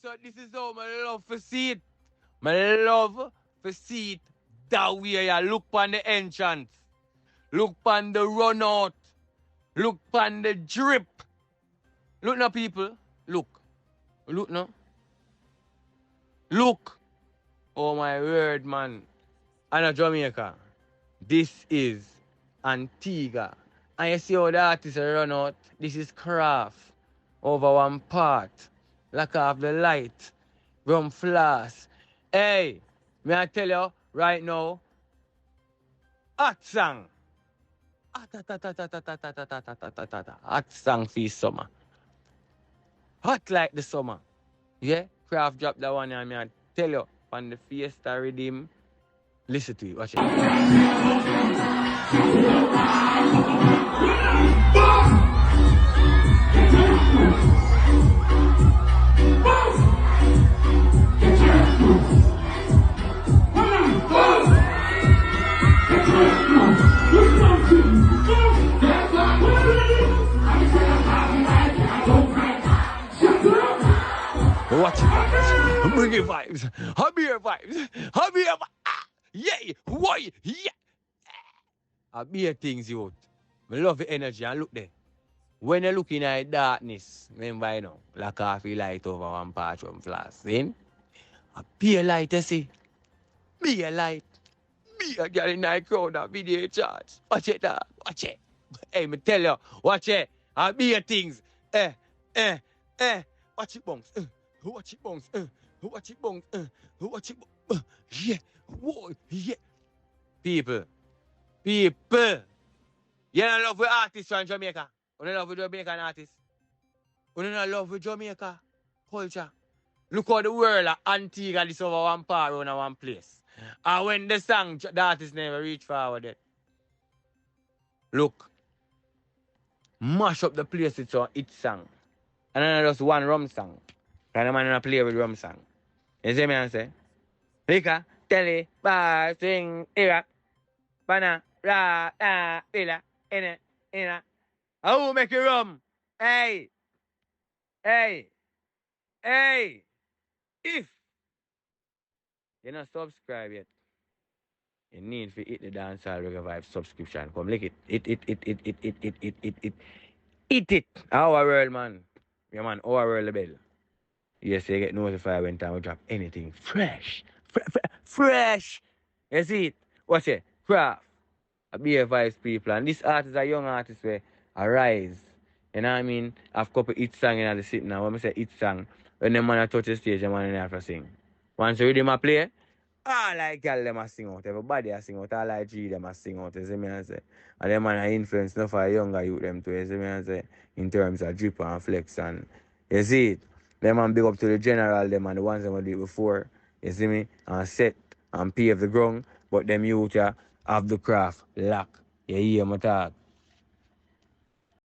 so this is how I love to see it. I love to see it that way. You look on the entrance. Look on the run out. Look on the drip. Look now, people. Look. Look now. Look. Oh my word, man. And Jamaica. This is Antigua. And you see how the artists run out. This is Kraff. Over one part. Lock off the light. Rum flask. Hey, may I tell you right now? Hot song. Hot song for summer. Hot like the summer. Yeah? Kraft drop that one and I tell you, on the Fiesta Redeem, listen to it, watch it. Watch it, vibes. Bring it vibes. Hobby your vibes. Hobby your vibes. Ah, yeah. Why? Yeah. I be things you. I love the energy and look there. When you're looking at darkness, remember you know, like coffee light over one patch from flask. See? I be a light, you see. Be a light. Be a girl in the crowd that video charge. Watch it, dog. Watch it. Hey, me tell you, watch it. I be a things. Watch it bounce. Watch it bounce. Watch it bounce. Watch it bounce. Yeah. Whoa. Yeah. People. You don't love with artists from Jamaica. You don't love with Jamaican artists. You don't love with Jamaica culture. Look how the world of Antigua is over one part on one place. And when the song, the artist never reach forward yet. Look. Mash up the place with its song. And then just one rum song. And the man don't play with rum song. You see me I say? Lika, tele, bar, swing, era, bana, ra, ila, ina. How make you rum? Hey! If you're not subscribed yet, you need to hit the Dancehall Reggae Vibe subscription. Come lick it. Eat it. Our world, man. Yeah, man. Our world the bell. Yes, you get notified when time we drop anything fresh. Fresh. You see it? Watch it. Kraff. I be a vibes people. And this artist, a young artist, where arise. You know what I mean? I've couple hit song in the sitting now. When I say hit song, when the man touch the stage, the man have to sing. Once you read my play, all like girl them a sing out. Everybody a sing out. All like G them a sing out. You see me I say? And them man a influence enough for younger youth them too. You see me I say? In terms of drip and flex and you see it? Them man big up to the general them and the ones that did before. You see me? And set and pave the ground. But them youth have the craft lock. You hear me talk?